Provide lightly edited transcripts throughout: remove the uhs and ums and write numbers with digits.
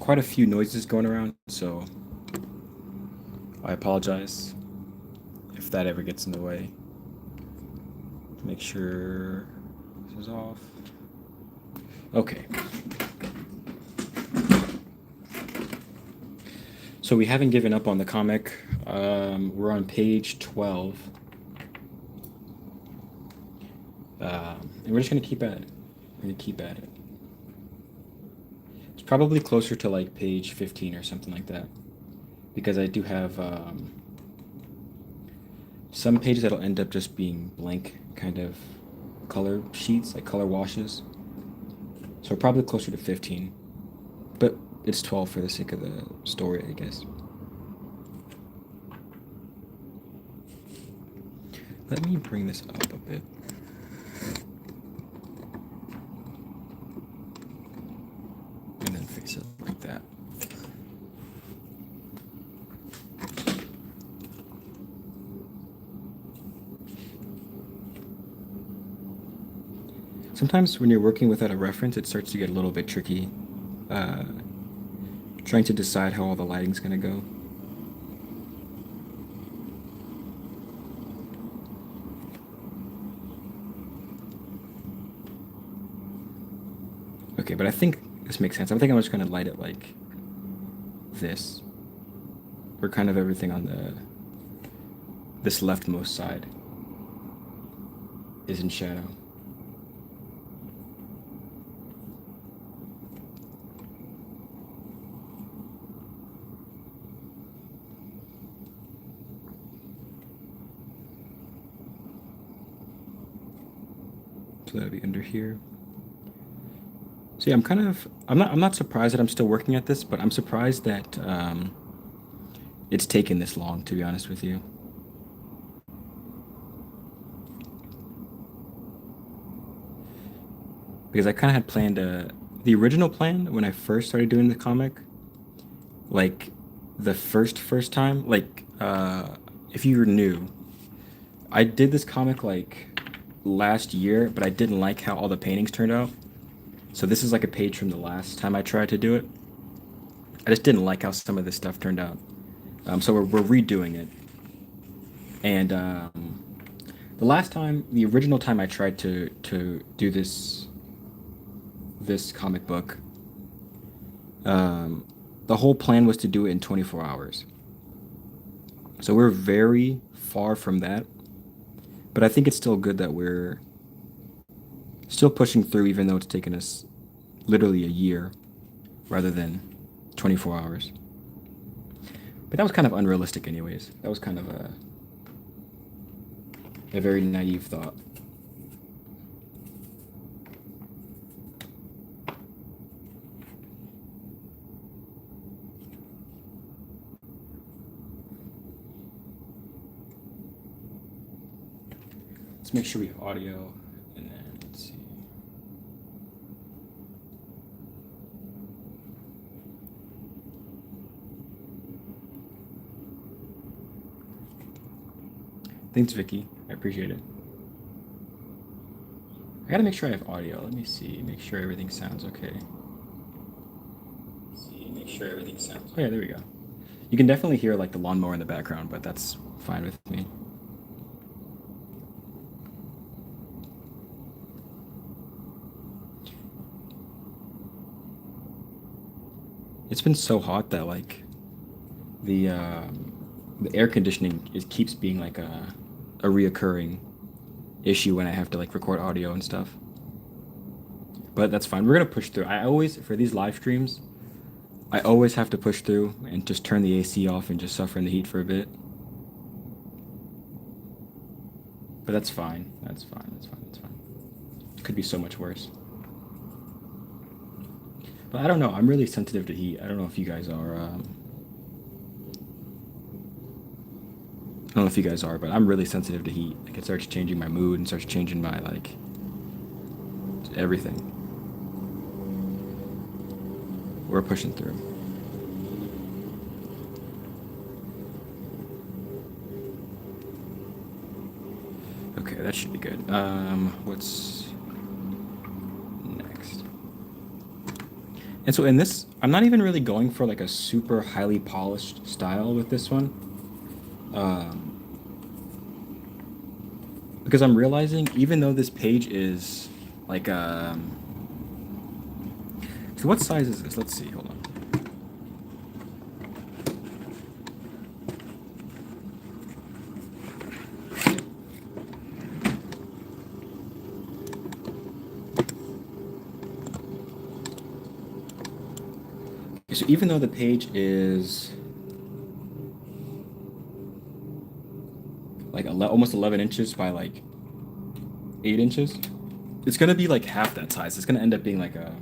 quite a few noises going around, so I apologize if that ever gets in the way. Make sure this is off. Okay. So we haven't given up on the comic. We're on page 12. And we're just gonna keep at it. We're gonna keep at it. It's probably closer to like page 15 or something like that. Because I do have some pages that'll end up just being blank kind of color sheets, like color washes. So probably closer to 15. But it's 12 for the sake of the story, I guess. Let me bring this up a bit. And then face it like that. Sometimes when you're working without a reference, it starts to get a little bit tricky. Uh, Trying to decide how all the lighting's gonna go. Okay, but I think this makes sense. I think I'm just gonna light it like this. Or kind of everything on this leftmost side is in shadow. So that'll be under here. So yeah, I'm not surprised that I'm still working at this, but I'm surprised that it's taken this long, to be honest with you. Because I kind of had planned the original plan when I first started doing the comic, like the first time, like if you were new, I did this comic like last year, but I didn't like how all the paintings turned out. So this is like a page from the last time I tried to do it. I just didn't like how some of this stuff turned out. So we're redoing it. And the last time, the original time I tried to do this comic book, um, the whole plan was to do it in 24 hours. So we're very far from that, but I think it's still good that we're still pushing through, even though it's taken us literally a year rather than 24 hours. But that was kind of unrealistic, anyways. That was kind of a very naive thought. Let's make sure we have audio, and then let's see. Thanks, Vicky. I appreciate it. I gotta make sure I have audio. Let me see. Make sure everything sounds okay. See, make sure everything sounds. Oh yeah, there we go. You can definitely hear like the lawnmower in the background, but that's fine with me. It's been so hot that like the air conditioning it keeps being like a reoccurring issue when I have to like record audio and stuff. But that's fine. We're gonna push through. I always for these live streams, I always have to push through and just turn the AC off and just suffer in the heat for a bit. But that's fine. That's fine. That's fine. That's fine. It could be so much worse. But I don't know. I'm really sensitive to heat. I don't know if you guys are. I don't know if you guys are, but I'm really sensitive to heat. Like it starts changing my mood and starts changing my like everything. We're pushing through. Okay, that should be good. What's next? And so in this, I'm not even really going for like a super highly polished style with this one. Um, because I'm realizing even though this page is like so what size is this? Let's see. Hold on. Okay, so even though the page is like almost 11 inches by like 8 inches, it's gonna be like half that size. It's gonna end up being like a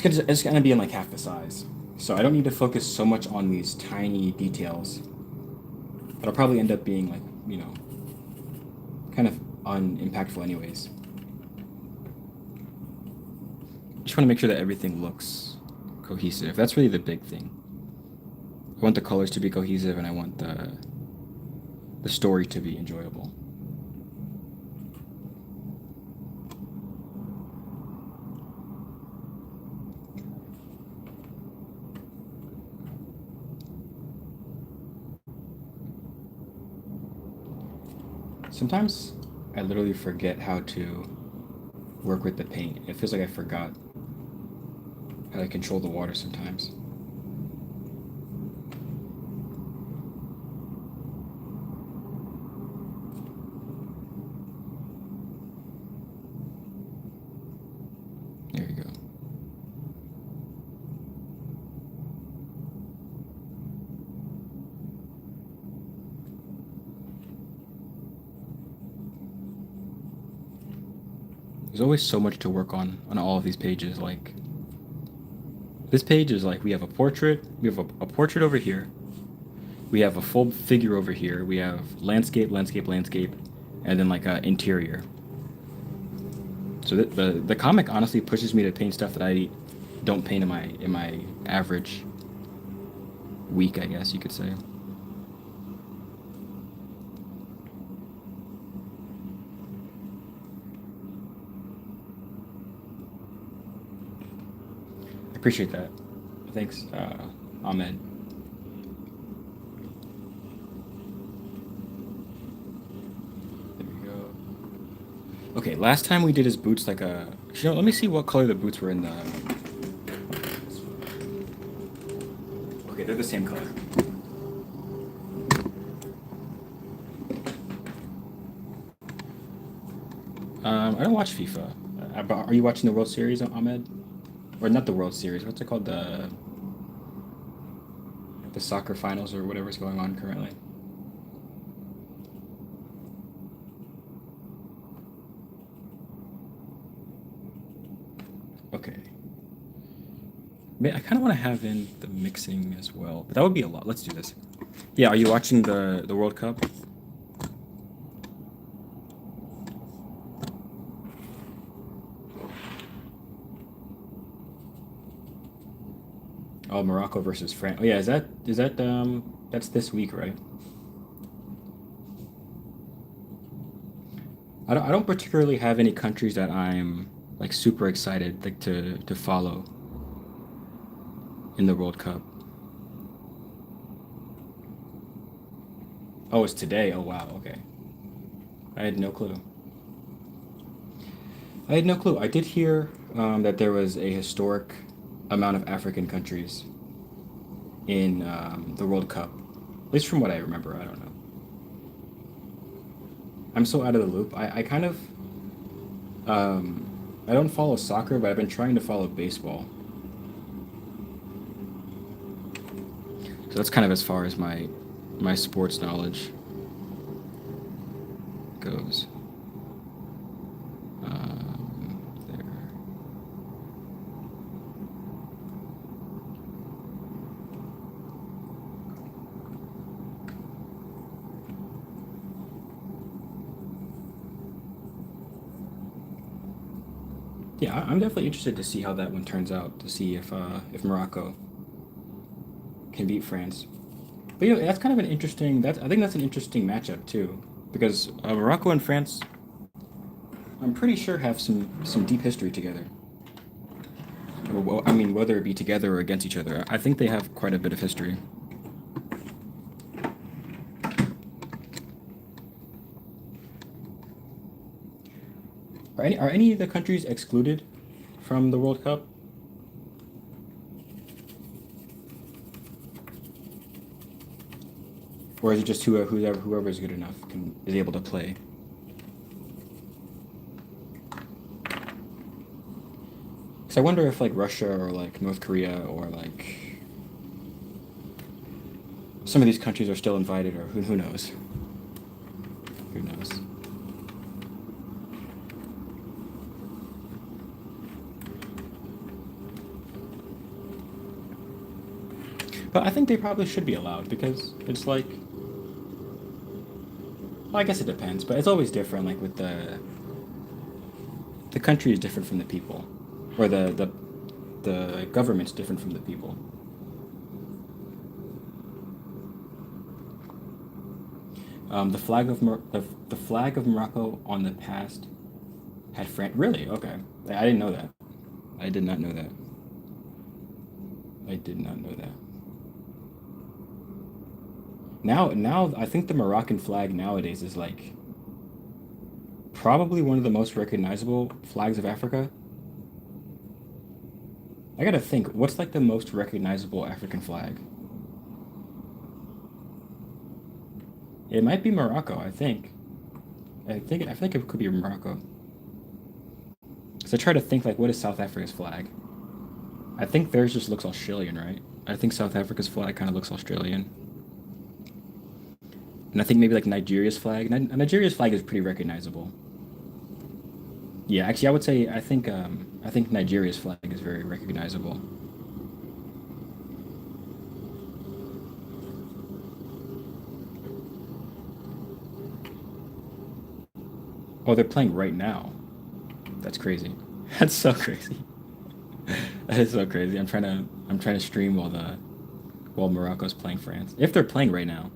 it's gonna be in like half the size. So I don't need to focus so much on these tiny details. It'll probably end up being like, you know, kind of unimpactful anyways. Just want to make sure that everything looks cohesive. That's really the big thing. I want the colors to be cohesive and I want the story to be enjoyable. Sometimes I literally forget how to work with the paint. It feels like I forgot how to control the water sometimes. There you go. There's always so much to work on all of these pages. Like this page is like we have a portrait, we have a portrait over here, we have a full figure over here, we have landscape, landscape, landscape, and then like a interior. So the comic honestly pushes me to paint stuff that I don't paint in my average week, I guess you could say. I appreciate that. Thanks, Ahmed. There we go. Okay, last time we did his boots like a. You know, let me see what color the boots were in the. Okay, they're the same color. I don't watch FIFA. But are you watching the World Series, Ahmed? Or not the World Series? What's it called? The soccer finals or whatever's going on currently. Okay. I kind of want to have in the mixing as well, but that would be a lot. Let's do this. Yeah, are you watching the World Cup? Oh, Morocco versus France. Oh yeah, is that that's this week, right? I don't particularly have any countries that I'm like super excited like to follow in the World Cup. Oh, it's today. Oh wow, okay. I had no clue. I had no clue. I did hear that there was a historic amount of African countries in the World Cup. At least from what I remember, I don't know. I'm so out of the loop. I kind of I don't follow soccer, but I've been trying to follow baseball. So that's kind of as far as my sports knowledge goes. There. Yeah, I'm definitely interested to see how that one turns out. To see if Morocco can beat France. But you know, that's kind of an interesting. That's I think that's an interesting matchup too, because Morocco and France, I'm pretty sure have some deep history together. I mean, whether it be together or against each other, I think they have quite a bit of history. Are any of the countries excluded from the World Cup? Or is it just whoever is good enough is able to play? Because I wonder if like Russia or like North Korea or like some of these countries are still invited, or who knows? Who knows? But I think they probably should be allowed because it's like, well, I guess it depends, but it's always different. Like with the country is different from the people, or the government's different from the people. The flag of Morocco on the past had France. Really? Okay, I didn't know that. I did not know that. I did not know that. Now I think the Moroccan flag nowadays is like probably one of the most recognizable flags of Africa. I gotta think, what's like the most recognizable African flag? It might be Morocco, I think. I think it could be Morocco. So I try to think like what is South Africa's flag? I think theirs just looks Australian, right? I think South Africa's flag kind of looks Australian. And I think maybe like Nigeria's flag. Nigeria's flag is pretty recognizable. Yeah, actually, I would say I think Nigeria's flag is very recognizable. Oh, they're playing right now. That's crazy. That's so crazy. That is so crazy. I'm trying to stream while Morocco's playing France. If they're playing right now,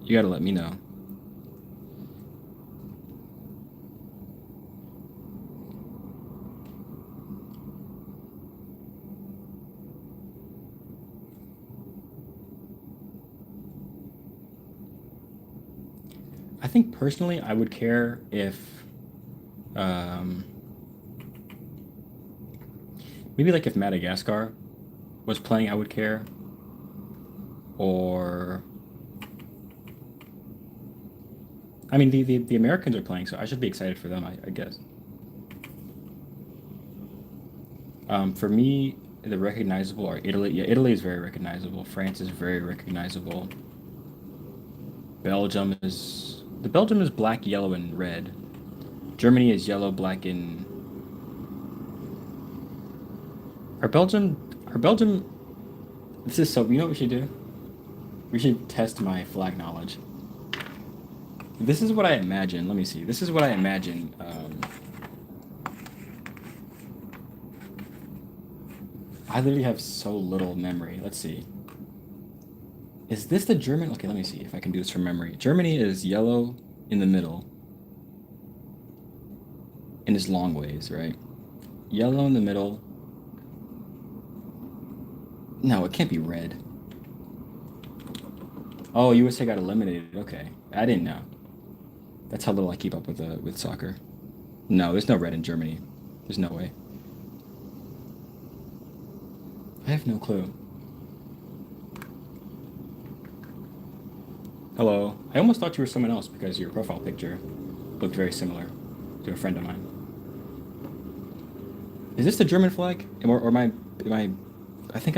you gotta let me know. I think personally, I would care if um, maybe like if Madagascar was playing, I would care. Or I mean, the Americans are playing, so I should be excited for them, I guess. For me, the recognizable are Italy. Yeah, Italy is very recognizable. France is very recognizable. Belgium is black, yellow, and red. Germany is yellow, black, and are Belgium. This is so. You know what we should do? We should test my flag knowledge. This is what I imagine. Let me see. This is what I imagine. I literally have so little memory. Let's see. Is this the German? Okay, let me see if I can do this from memory. Germany is yellow in the middle and is long ways, right? Yellow in the middle. No, it can't be red. Oh, USA got eliminated. Okay, I didn't know. That's how little I keep up with soccer. No, there's no red in Germany. There's no way. I have no clue. Hello. I almost thought you were someone else because your profile picture looked very similar to a friend of mine. Is this the German flag? Or am I? I think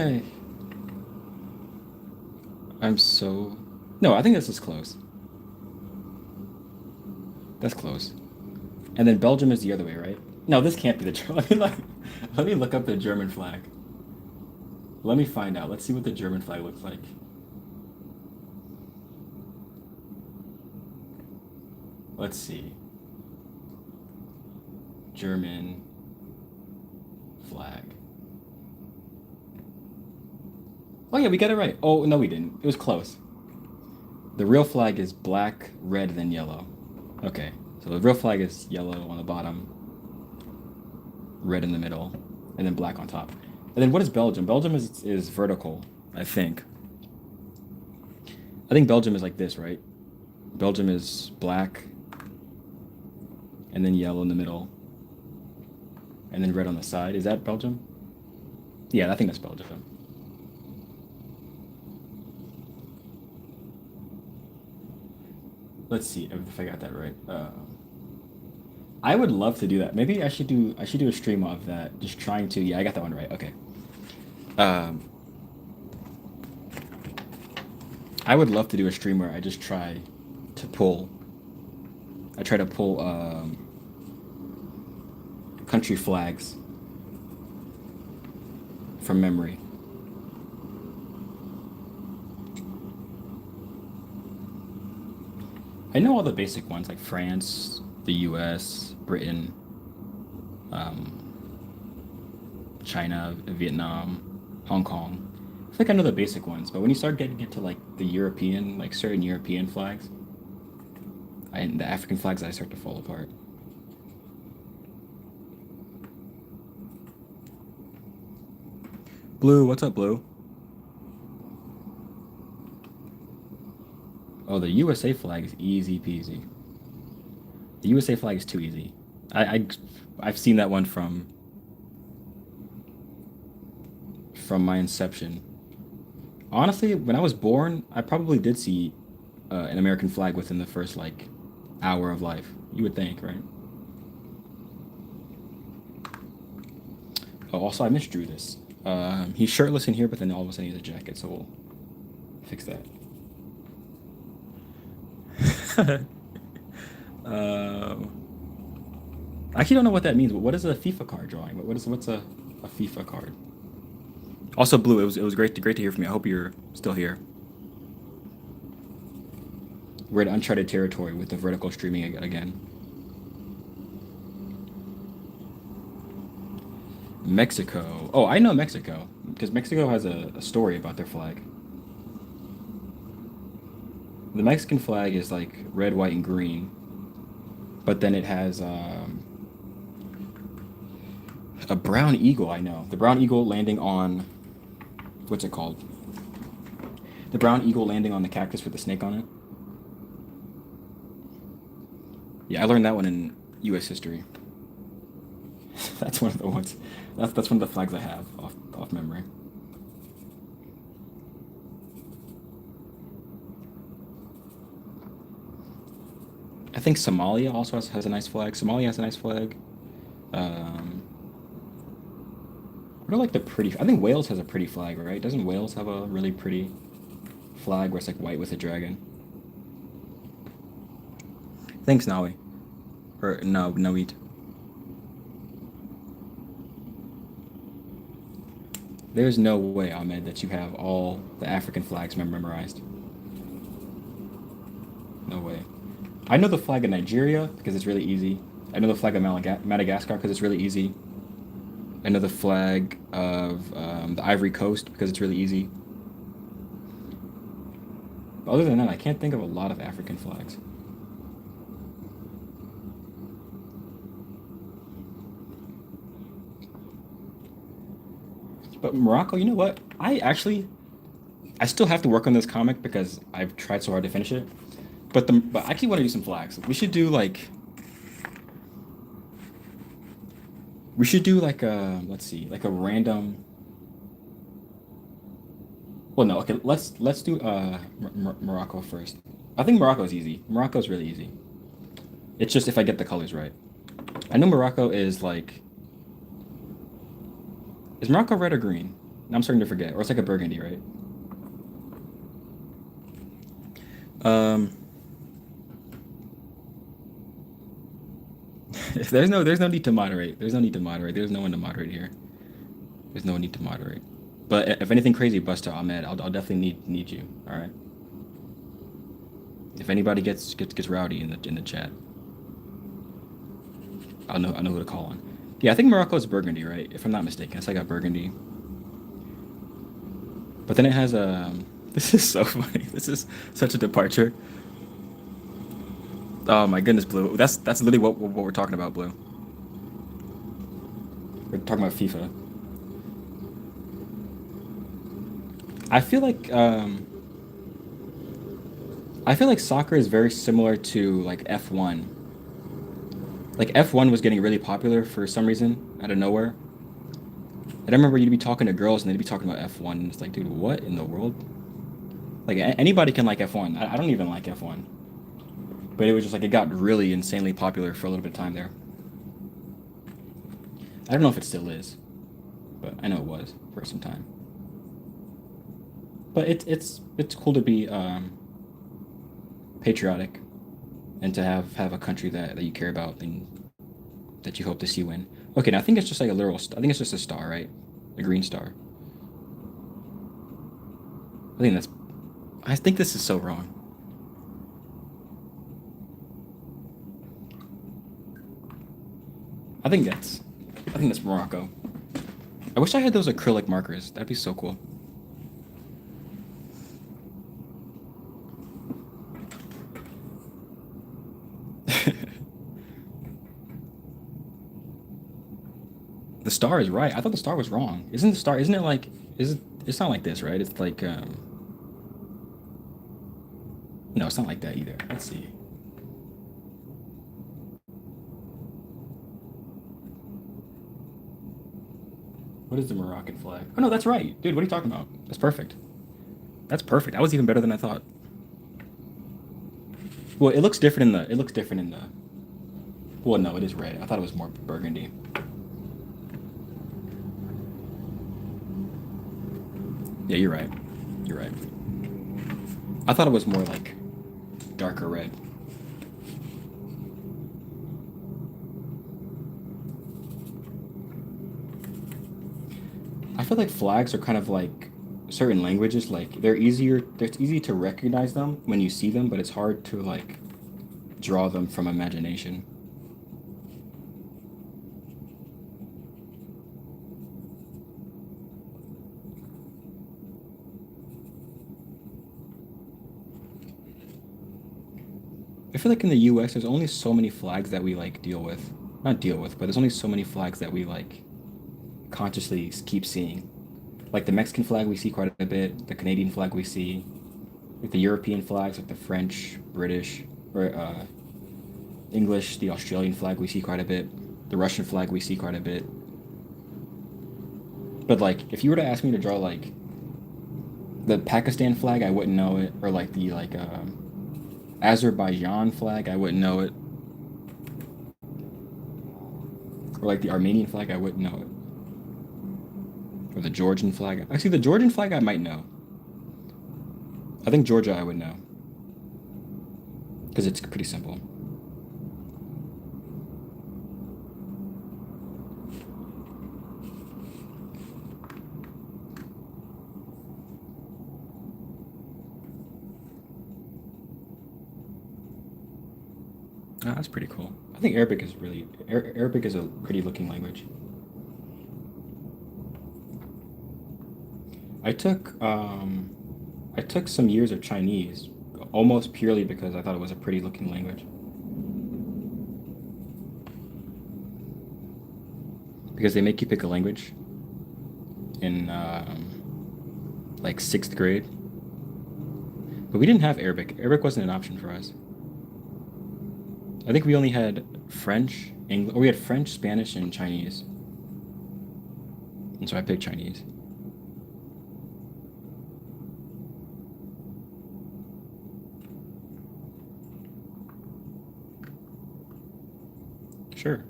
I'm so. No, I think this is close. That's close. And then Belgium is the other way, right? No, this can't be the German. Let me look up the German flag. Let me find out. Let's see what the German flag looks like. Let's see. German flag. Oh yeah, we got it right. Oh no, we didn't. It was close. The real flag is black, red, then yellow. Okay, so the real flag is yellow on the bottom, red in the middle. and then black on top. And then what is Belgium? Belgium is vertical, I think. I think Belgium is like this, right? Belgium is black and then yellow in the middle and then red on the side. Is that Belgium? Yeah, I think that's Belgium. Let's see if I got that right. I would love to do that. Maybe I should do a stream of that. Just trying to. Yeah, I got that one right. Okay. Um, I would love to do a stream where I just try to pull. I try to pull country flags from memory. I know all the basic ones like France, the U.S., Britain, um, China, Vietnam, Hong Kong. I feel like I know the basic ones, but when you start getting into like the European, like certain European flags, and the African flags, I start to fall apart. Blue, what's up, Blue? Oh, the USA flag is easy peasy. The USA flag is too easy. I I've seen that one from my inception. Honestly, when I was born, I probably did see an American flag within the first like hour of life. You would think, right? Oh, also, I misdrew this. He's shirtless in here, but then all of a sudden he has a jacket, so we'll fix that. Um, I actually don't know what that means, but what is a FIFA card drawing? What's a FIFA card? Also, Blue, it was great to hear from you. I hope you're still here. We're in uncharted territory with the vertical streaming again. Mexico. Oh, I know Mexico because Mexico has a story about their flag. The Mexican flag is like red, white, and green, but then it has a brown eagle. I know the brown eagle landing on what's it called? The brown eagle landing on the cactus with the snake on it. Yeah, I learned that one in U.S. history. That's one of the ones. That's one of the flags I have off memory. I think Somalia also has a nice flag. Somalia has a nice flag. Um, what are like the pretty? I think Wales has a pretty flag, right? Doesn't Wales have a really pretty flag where it's like white with a dragon? Thanks, Nawi. Or no, Noit. There's no way, Ahmed, that you have all the African flags memorized. No way. I know the flag of Nigeria because it's really easy. I know the flag of Madagascar because it's really easy. I know the flag of the Ivory Coast because it's really easy. But other than that, I can't think of a lot of African flags. But Morocco, you know what? I still have to work on this comic because I've tried so hard to finish it. But I actually want to do some flags. We should do like a let's see, like a random. Well, no, okay. Let's do Morocco first. I think Morocco is easy. Morocco is really easy. It's just if I get the colors right. I know Morocco is like is Morocco red or green? I'm starting to forget. Or it's like a burgundy, right? Um, there's no need to moderate. There's no need to moderate. There's no one to moderate here. There's no need to moderate. But if anything crazy busts to Ahmed, I'll definitely need you. All right. If anybody gets rowdy in the chat, I know who to call on. Yeah, I think Morocco is burgundy, right? If I'm not mistaken, it's like a burgundy. But then it has a. This is so funny. This is such a departure. Oh my goodness, Blue. That's literally what we're talking about, Blue. We're talking about FIFA. I feel like I feel like soccer is very similar to like F1. Like F1 was getting really popular for some reason out of nowhere. And I remember you'd be talking to girls and they'd be talking about F1 and it's like, dude, what in the world? Like anybody can like F1. I don't even like F1. But it was just like it got really insanely popular for a little bit of time there. I don't know if it still is, but I know it was for some time. But it's cool to be patriotic and to have a country that you care about and that you hope to see win. Okay, now I think it's just like a literal. I think it's just a star, right? A green star. I think that's. I think this is so wrong. I think that's. I think that's Morocco. I wish I had those acrylic markers. That'd be so cool. The star is right. I thought the star was wrong. Isn't the star? Isn't it like? Is it? It's not like this, right? It's like. No, it's not like that either. Let's see. What is the Moroccan flag? Oh no, that's right, dude. What are you talking about? That's perfect. That's perfect. That was even better than I thought. Well, it looks different in the. It looks different in the. Well, no, it is red. I thought it was more burgundy. Yeah, you're right. You're right. I thought it was more like darker red. I feel like flags are kind of like certain languages. Like they're easier. It's easy to recognize them when you see them, but it's hard to like draw them from imagination. I feel like in the U.S. there's only so many flags that we like deal with. Not deal with, but there's only so many flags that we like consciously keep seeing. Like the Mexican flag we see quite a bit, the Canadian flag we see, like the European flags, like the French, British, or English, the Australian flag we see quite a bit, the Russian flag we see quite a bit. But like, if you were to ask me to draw like the Pakistan flag, I wouldn't know it, or like the Azerbaijan flag, I wouldn't know it, or like the Armenian flag, I wouldn't know it, or the Georgian flag. Actually, the Georgian flag I might know. I think Georgia I would know because it's pretty simple. Oh, that's pretty cool. I think Arabic is really Arabic is a pretty looking language. I took um, I took some years of Chinese, almost purely because I thought it was a pretty looking language. Because they make you pick a language in like sixth grade, but we didn't have Arabic. Arabic wasn't an option for us. I think we only had French, English, or we had French, Spanish, and Chinese, and so I picked Chinese. Sure.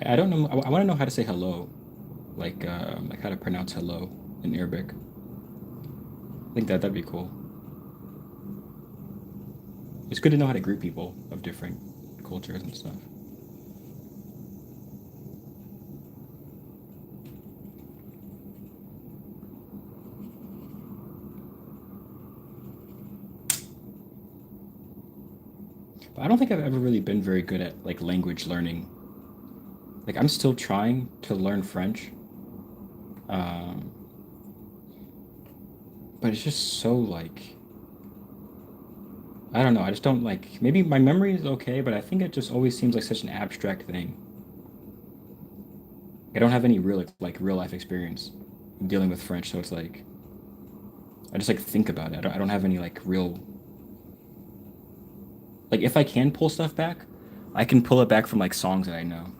I don't know. I want to know how to say hello, like how to pronounce hello in Arabic. I think that'd be cool. It's good to know how to greet people of different cultures and stuff. But I don't think I've ever really been very good at like language learning. Like I'm still trying to learn French, um, but it's just so like I don't know. I just don't like. Maybe my memory is okay, but I think it just always seems like such an abstract thing. I don't have any real like real life experience dealing with French, so it's like I just like think about it. I don't have any like real like if I can pull stuff back, I can pull it back from like songs that I know.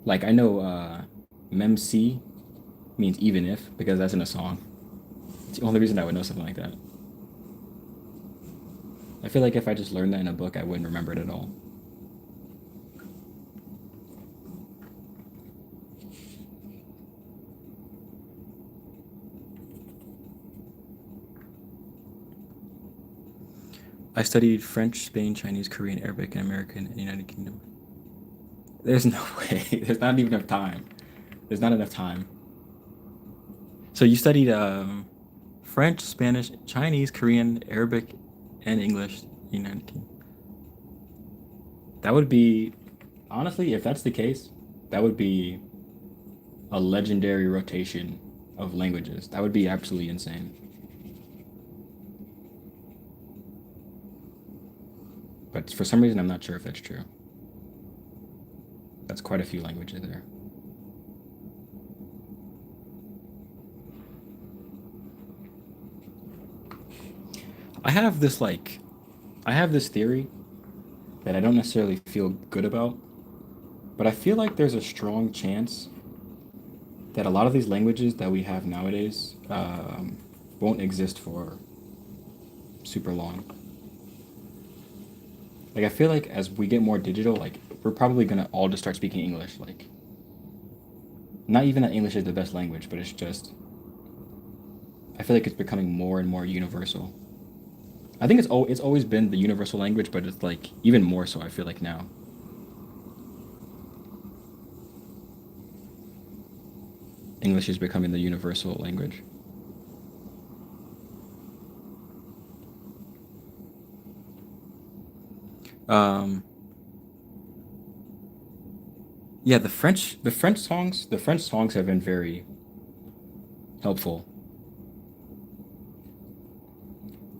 Like I know Mem C means even if because that's in a song. It's the only reason I would know something like that. I feel like if I just learned that in a book, I wouldn't remember it at all. I studied French, Spain, Chinese, Korean, Arabic, and American in the United Kingdom. There's no way. There's not even enough time. There's not enough time. So you studied French, Spanish, Chinese, Korean, Arabic, and English in the United Kingdom. That would be, honestly, if that's the case, that would be a legendary rotation of languages. That would be absolutely insane. But for some reason, I'm not sure if that's true. That's quite a few languages there. I have this like, I have this theory that I don't necessarily feel good about, but I feel like there's a strong chance that a lot of these languages that we have nowadays won't exist for super long. Like I feel like as we get more digital, like we're probably gonna all just start speaking English. Like not even that English is the best language, but it's just I feel like it's becoming more and more universal. I think it's always been the universal language, but it's like even more so. I feel like now English is becoming the universal language. Um, yeah, the French songs have been very helpful.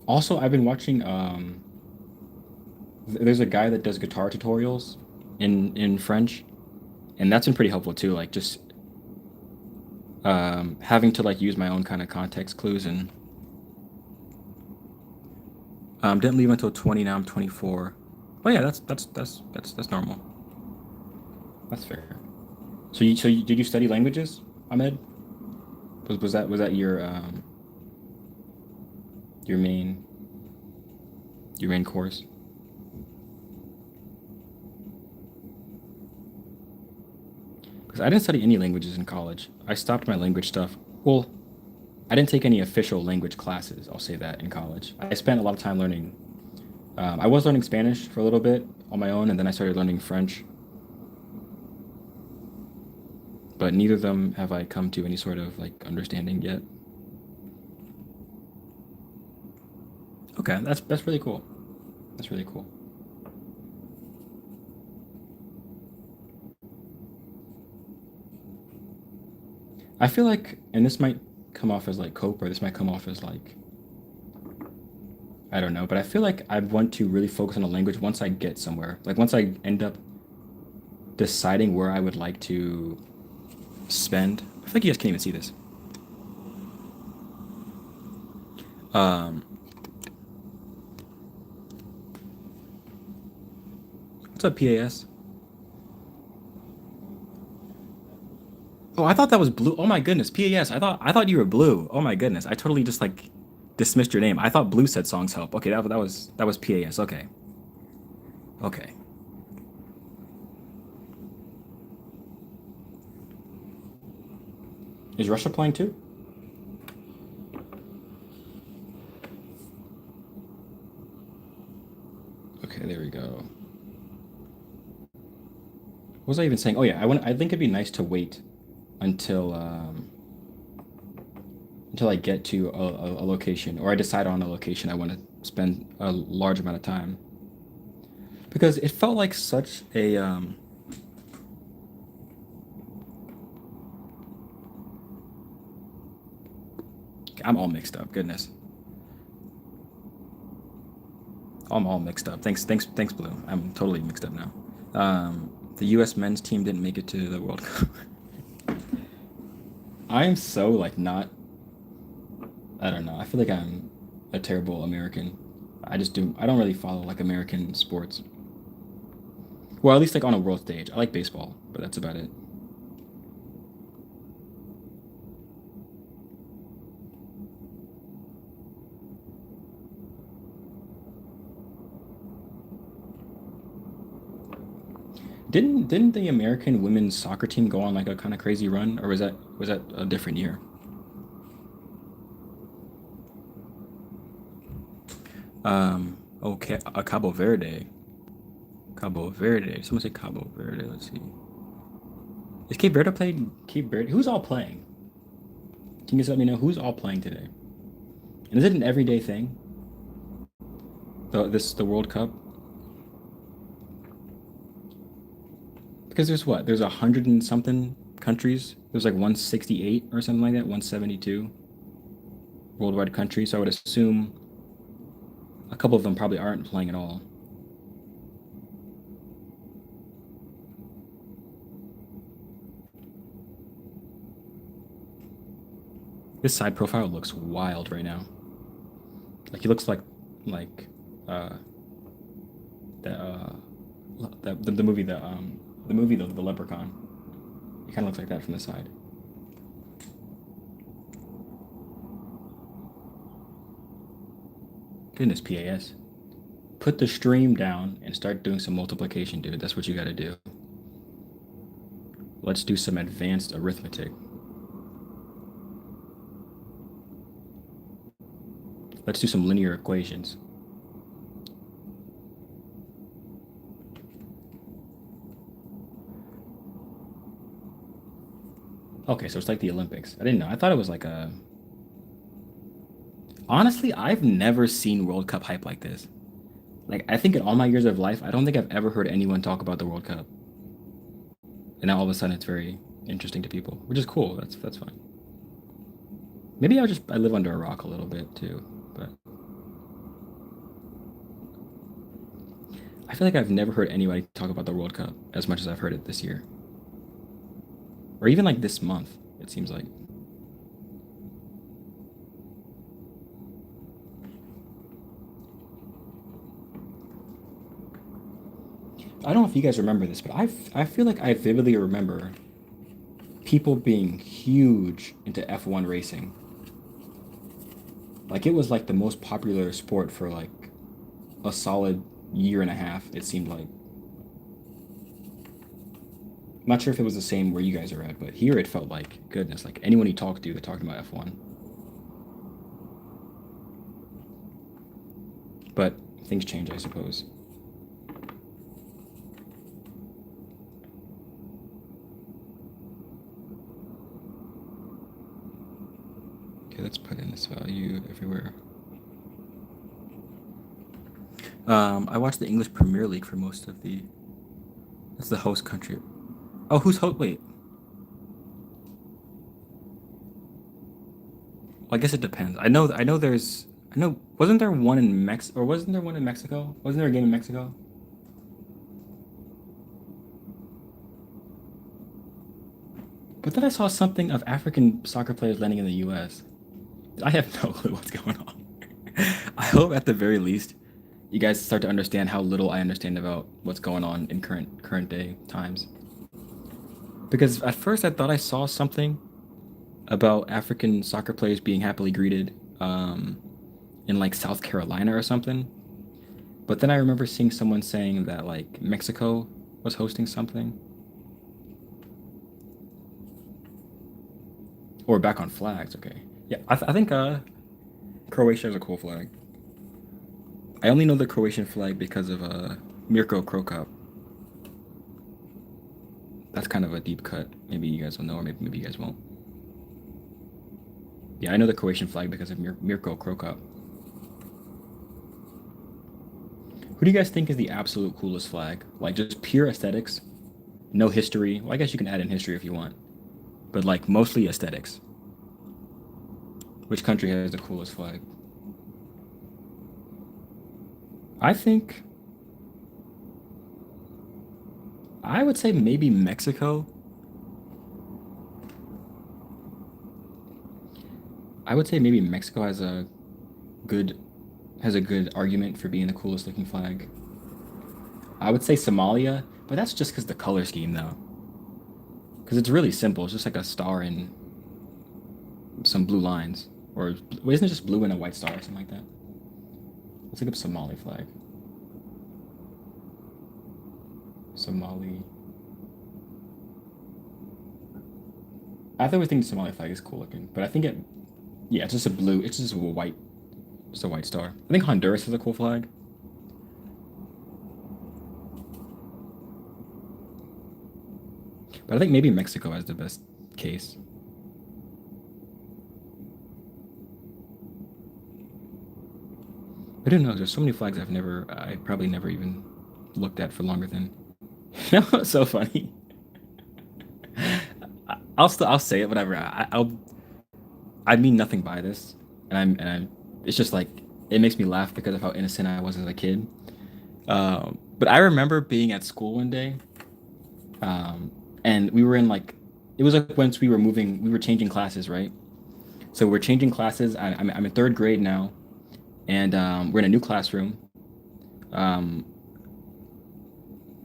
Also, I've been watching there's a guy that does guitar tutorials in French, and that's been pretty helpful too. Like just having to like use my own kind of context clues and didn't leave until 20, now I'm 24. Oh yeah, that's normal. That's fair. Did you study languages, Ahmed? Was that your main your main course? Because I didn't study any languages in college. I stopped my language stuff. Well, I didn't take any official language classes. I'll say that in college. I spent a lot of time learning. I was learning Spanish for a little bit on my own, and then I started learning French. But neither of them have I come to any sort of like understanding yet. Okay, that's really cool. That's really cool. I feel like, and this might come off as like cope, or this might come off as like I don't know, but I feel like I want to really focus on a language once I get somewhere. Like once I end up deciding where I would like to spend. I feel like you guys can't even see this. Um, what's up, PAS? Oh, I thought that was blue. Oh my goodness, PAS. I thought you were blue. Oh my goodness, I totally just like dismissed your name. I thought blue said songs help. Okay, that was PAS. Okay, okay. Is Russia playing too? Okay, there we go. What was I even saying? Oh yeah, I think it'd be nice to wait until until I get to a location or I decide on a location I want to spend a large amount of time because it felt like such a I'm all mixed up. Goodness. I'm all mixed up. Thanks, Blue. I'm totally mixed up now. The U.S. men's team didn't make it to the World Cup. I'm so like not. I don't know. I feel like I'm a terrible American. I just do. I don't really follow like American sports. Well, at least like on a world stage. I like baseball, but that's about it. Didn't the American women's soccer team go on like a kind of crazy run, or was that a different year? Okay, Cabo Verde. Cabo Verde. Someone say Cabo Verde. Let's see. Is Cape Verde playing? Cape Verde. Who's all playing? Can you just let me know who's all playing today? And is it an everyday thing? The World Cup? Because there's what? There's 100 and something countries. There's like 168 or something like that. 172 worldwide countries. So I would assume a couple of them probably aren't playing at all. This side profile looks wild right now. Like he looks like uh the the movie the movie the Leprechaun. He kind of looks like that from the side. Goodness, PAS. Put the stream down and start doing some multiplication, dude. That's what you got to do. Let's do some advanced arithmetic. Let's do some linear equations. Okay, so it's like the Olympics. I didn't know. I thought it was like a. Honestly, I've never seen World Cup hype like this. Like, I think in all my years of life, I don't think I've ever heard anyone talk about the World Cup. And now all of a sudden it's very interesting to people, which is cool. That's fine. Maybe I live under a rock a little bit too, but I feel like I've never heard anybody talk about the World Cup as much as I've heard it this year. Or even like this month, it seems like. I don't know if you guys remember this, but I feel like I vividly remember people being huge into F1 racing. Like it was like the most popular sport for like a solid year and a half, it seemed like. I'm not sure if it was the same where you guys are at, but here it felt like goodness, like anyone you talk to, they're talking about F1. But things change, I suppose. Okay, let's put in this value everywhere. I watched the English Premier League for most of the. That's the host country. Oh, who's host? Wait. Well, I guess it depends. I know there's. I know. Wasn't there one in Mex? Or wasn't there one in Mexico? Wasn't there a game in Mexico? But then I saw something of African soccer players landing in the U.S. I have no clue what's going on. I hope at the very least you guys start to understand how little I understand about what's going on in current day times. Because at first I thought I saw something about African soccer players being happily greeted in like South Carolina or something. But then I remember seeing someone saying that like Mexico was hosting something. Or back on flags, okay. Yeah, I think Croatia has a cool flag. I only know the Croatian flag because of Mirko Krokop. That's kind of a deep cut. Maybe you guys will know, or maybe you guys won't. Yeah, I know the Croatian flag because of Mirko Krokop. Who do you guys think is the absolute coolest flag? Like just pure aesthetics, no history. Well, I guess you can add in history if you want, but like mostly aesthetics. Which country has the coolest flag? I think I would say maybe Mexico. I would say maybe Mexico good has a good argument for being the coolest looking flag. I would say Somalia, but that's just because the color scheme though. Because it's really simple. It's just like a star and some blue lines. Or wait, isn't it just blue and a white star or something like that? Let's look up Somali flag. Somali. I always think the Somali flag is cool looking, but I think yeah, it's just a blue. It's just a white star. I think Honduras has a cool flag. But I think maybe Mexico has the best case. I don't know. There's so many flags I probably never even looked at for longer than. You know, it's so funny. I'll say it, whatever. I mean nothing by this, it's just like it makes me laugh because of how innocent I was as a kid. But I remember being at school one day, um, and we were in like, it was like once we were changing classes, right? So we're changing classes. I'm in third grade now, and we're in a new classroom. Um,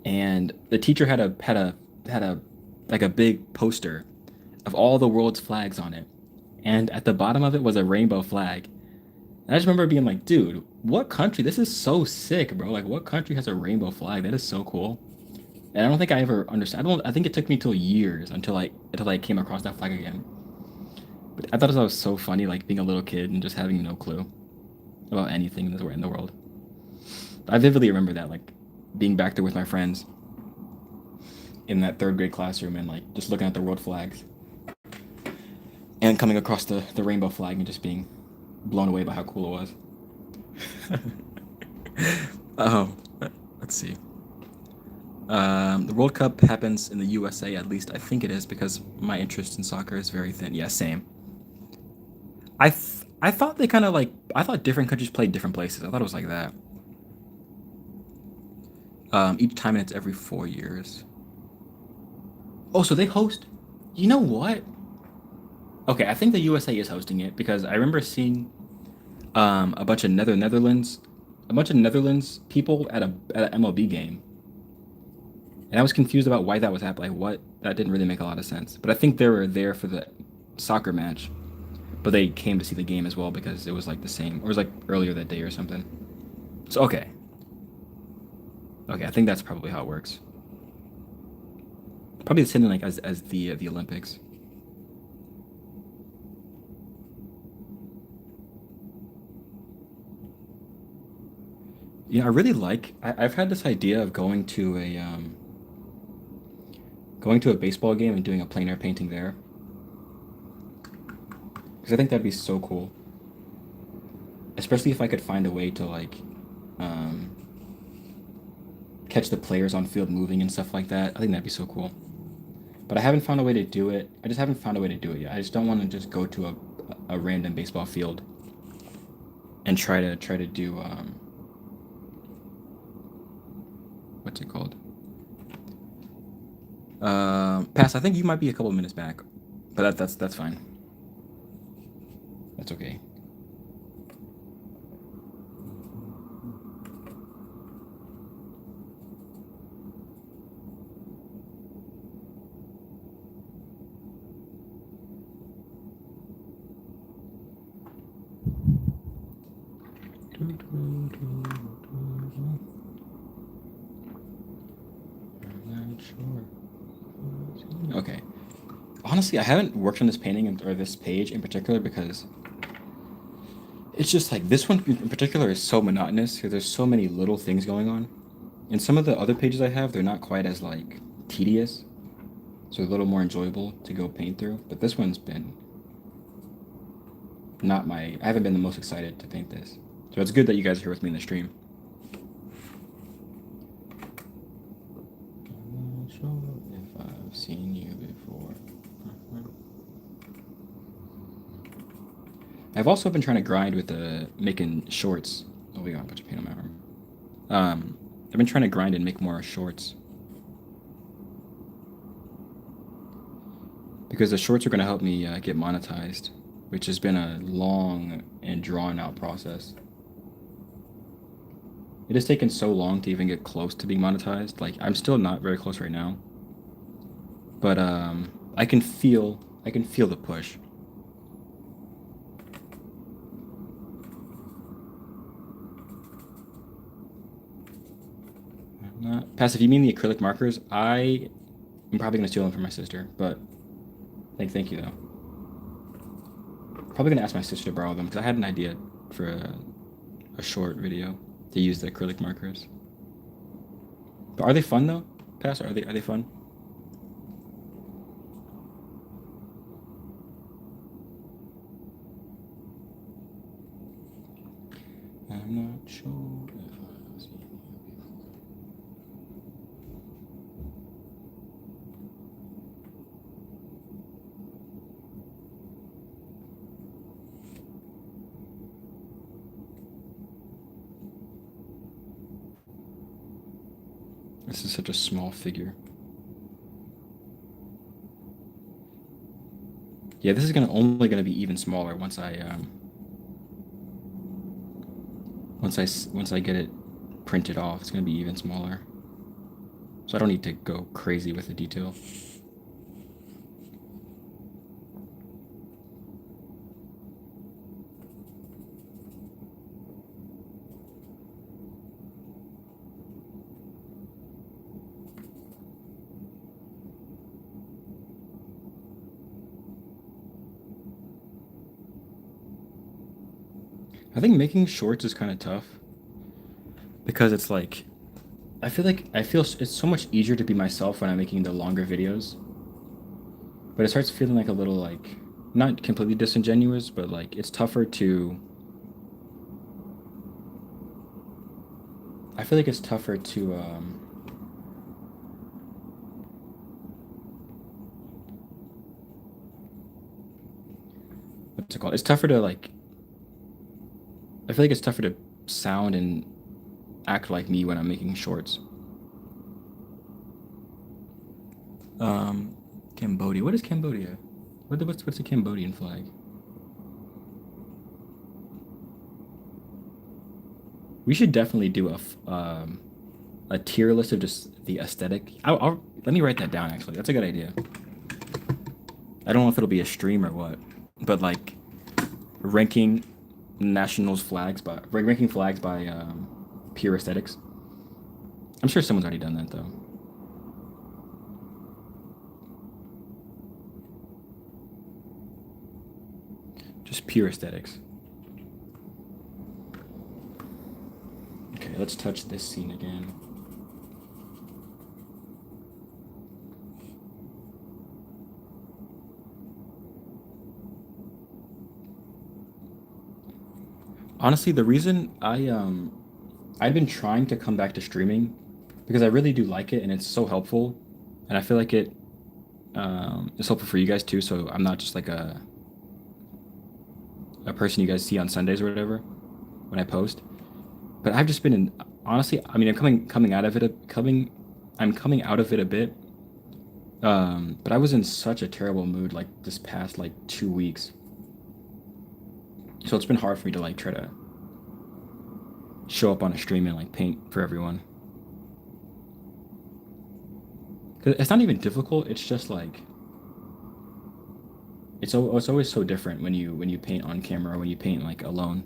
and the teacher had a like a big poster of all the world's flags on it, and at the bottom of it was a rainbow flag. And I just remember being like, dude, what country? This is so sick, bro. Like, what country has a rainbow flag? That is so cool. And I don't think I ever understood. I don't. I think it took me till years until I came across that flag again. But I thought it was so funny, like being a little kid and just having no clue about anything in the world. I vividly remember that, like being back there with my friends in that third grade classroom and like just looking at the world flags and coming across the rainbow flag and just being blown away by how cool it was. Oh, let's see. The World Cup happens in the USA, at least I think it is, because my interest in soccer is very thin. Yeah, same. I thought they kind of like I thought different countries played different places. I thought it was like that. Each time and it's every 4 years. Oh, so they host. You know what? Okay, I think the USA is hosting it because I remember seeing a bunch of a bunch of Netherlands people at an MLB game, and I was confused about why that was happening. Like, what? That didn't really make a lot of sense. But I think they were there for the soccer match, but they came to see the game as well because it was like the same, or it was like earlier that day or something. So okay, I think that's probably how it works. Probably the same thing like as the Olympics. I really I've had this idea of going to a baseball game and doing a plein air painting there because I think that'd be so cool, especially if I could find a way to like um, catch the players on field moving and stuff like that. I think that'd be so cool. But I haven't found a way to do it. I just haven't found a way to do it yet. I just don't want to just go to a random baseball field and try to do what's it called? Pass. I think you might be a couple of minutes back, but that's fine. That's okay. I'm not sure. Okay. Honestly, I haven't worked on this painting or this page in particular because it's just like this one in particular is so monotonous because there's so many little things going on. And some of the other pages I have, they're not quite as like tedious, so a little more enjoyable to go paint through. But this one's been not my. I haven't been the most excited to paint this, so it's good that you guys are here with me in the stream. I'm not sure if I've seen you before. I've also been trying to grind with making shorts. Oh, we got a bunch of paint on my arm. I've been trying to grind and make more shorts because the shorts are gonna help me get monetized, which has been a long and drawn out process. It has taken so long to even get close to being monetized. Like I'm still not very close right now, but I can feel the push. Not passive. You mean the acrylic markers? I'm probably gonna steal them from my sister, but thank you though. Probably gonna ask my sister to borrow them because I had an idea for a short video to use the acrylic markers. But are they fun though? Pass? Are they fun? I'm not sure if I've seen you before. This is such a small figure. Yeah, this is gonna only gonna be even smaller once I get it printed off. It's gonna be even smaller. So I don't need to go crazy with the detail. I think making shorts is kind of tough because it's like I feel it's so much easier to be myself when I'm making the longer videos, but it starts feeling like a little like not completely disingenuous, but like it's tougher to I feel like it's tougher to what's it called? It's tougher to like I feel like it's tougher to sound and act like me when I'm making shorts. Um, Cambodia. What is Cambodia? What's the Cambodian flag? We should definitely do a tier list of just the aesthetic. Let me write that down actually. That's a good idea. I don't know if it'll be a stream or what, but like ranking ranking flags by pure aesthetics. I'm sure someone's already done that though. Just pure aesthetics. Okay, let's touch this scene again. Honestly, the reason I've been trying to come back to streaming because I really do like it and it's so helpful, and I feel like it is helpful for you guys too. So I'm not just like a person you guys see on Sundays or whatever when I post. But I've just been in honestly. I mean, I'm coming out of it a bit. But I was in such a terrible mood like this past like 2 weeks, so it's been hard for me to like try to show up on a stream and like paint for everyone. 'Cause it's not even difficult. It's just like it's always so different when you paint on camera or when you paint like alone.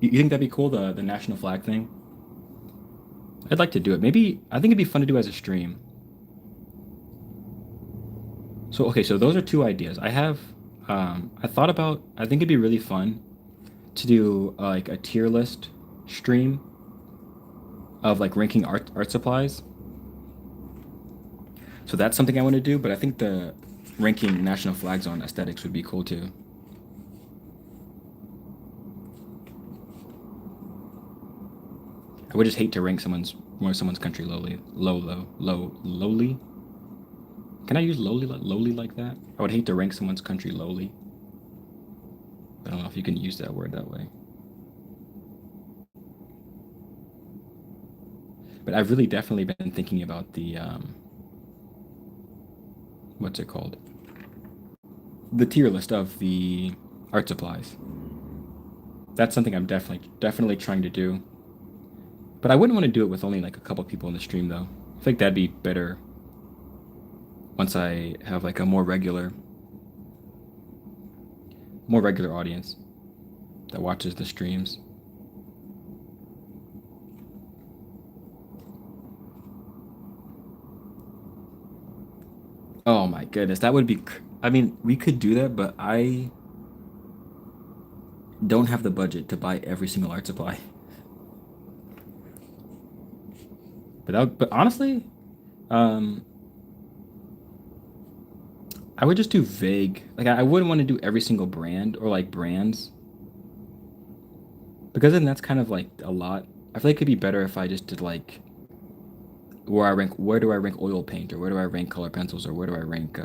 You think that'd be cool, the national flag thing? I'd like to do it. Maybe I think it'd be fun to do as a stream. So okay, so those are two ideas. I thought about I think it'd be really fun to do like a tier list stream of like ranking art supplies. So that's something I want to do, but I think the ranking national flags on aesthetics would be cool too. I would just hate to rank someone's country lowly. Can I use lowly like that? I would hate to rank someone's country lowly. I don't know if you can use that word that way. But I've really definitely been thinking about the what's it called? The tier list of the art supplies. That's something I'm definitely trying to do. But I wouldn't want to do it with only like a couple people in the stream though. I think that'd be better once I have like a more regular audience that watches the streams. Oh my goodness, that would be. I mean, we could do that, but I don't have the budget to buy every single art supply. But honestly, um, I would just do vague. Like I wouldn't want to do every single brand or like brands because then that's kind of like a lot. I feel like it'd be better if I just did like where do I rank oil paint or where do I rank color pencils or where do I rank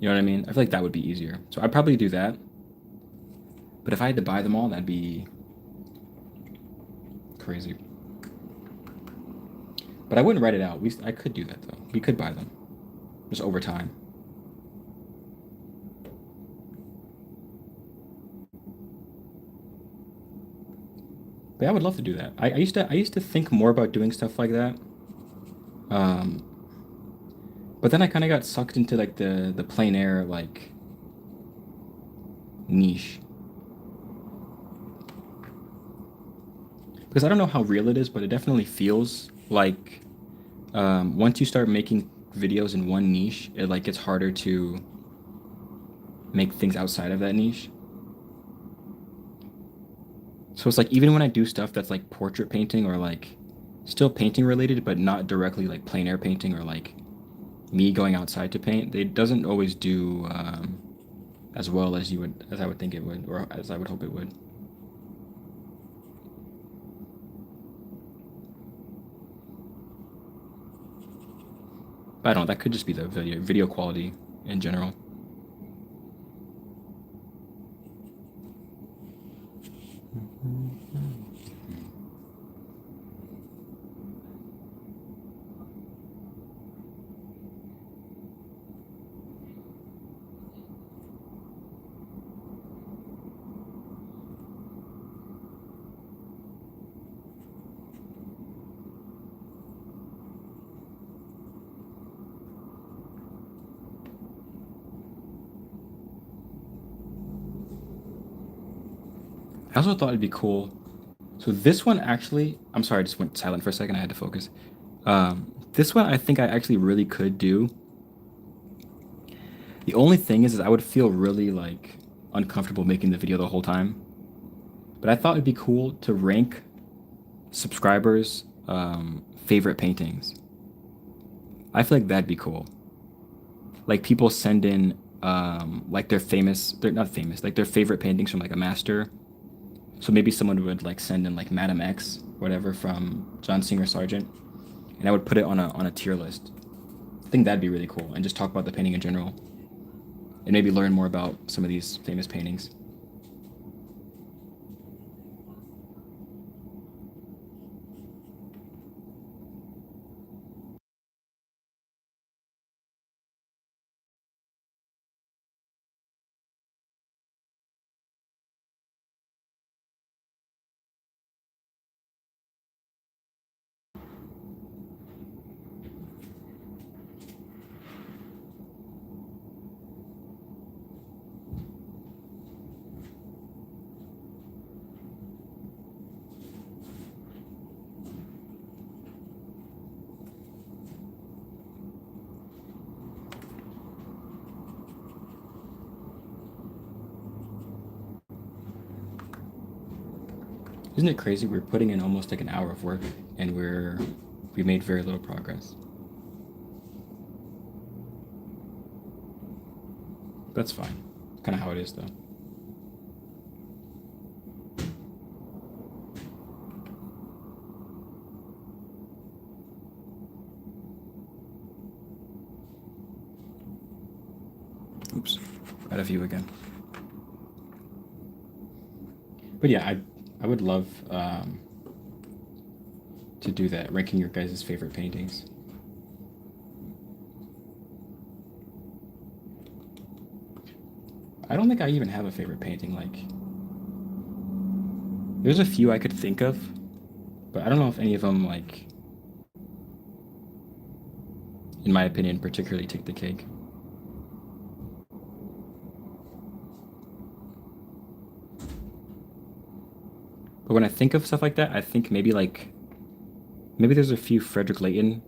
you know what I mean? I feel like that would be easier. So I'd probably do that. But if I had to buy them all, that'd be crazy. But I wouldn't write it out. I could do that though. We could buy them just over time. But yeah, I would love to do that. I used to think more about doing stuff like that. Um, but then I kind of got sucked into like the plein air like niche because I don't know how real it is, but it definitely feels like once you start making videos in one niche, it like gets harder to make things outside of that niche. So it's like even when I do stuff that's like portrait painting or like still painting related, but not directly like plein air painting or like me going outside to paint, it doesn't always do as well as I would think it would, or as I would hope it would. But I don't know, that could just be the video quality in general. I also thought it'd be cool. So this one actually, I'm sorry, I just went silent for a second. I had to focus. This one I think I actually really could do. The only thing is I would feel really like uncomfortable making the video the whole time. But I thought it'd be cool to rank subscribers' favorite paintings. I feel like that'd be cool. Like people send in like they're not famous, like their favorite paintings from like a master. So maybe someone would like send in like Madam X, whatever, from John Singer Sargent, and I would put it on a tier list. I think that'd be really cool, and just talk about the painting in general, and maybe learn more about some of these famous paintings. Isn't it crazy? We're putting in almost like an hour of work, and we made very little progress. That's fine. Kind of how it is, though. Oops. Quite a few again. But yeah, I would love to do that, ranking your guys' favorite paintings. I don't think I even have a favorite painting. Like, there's a few I could think of, but I don't know if any of them, like, in my opinion, particularly take the cake. But when I think of stuff like that, I think maybe like maybe there's a few Frederick Layton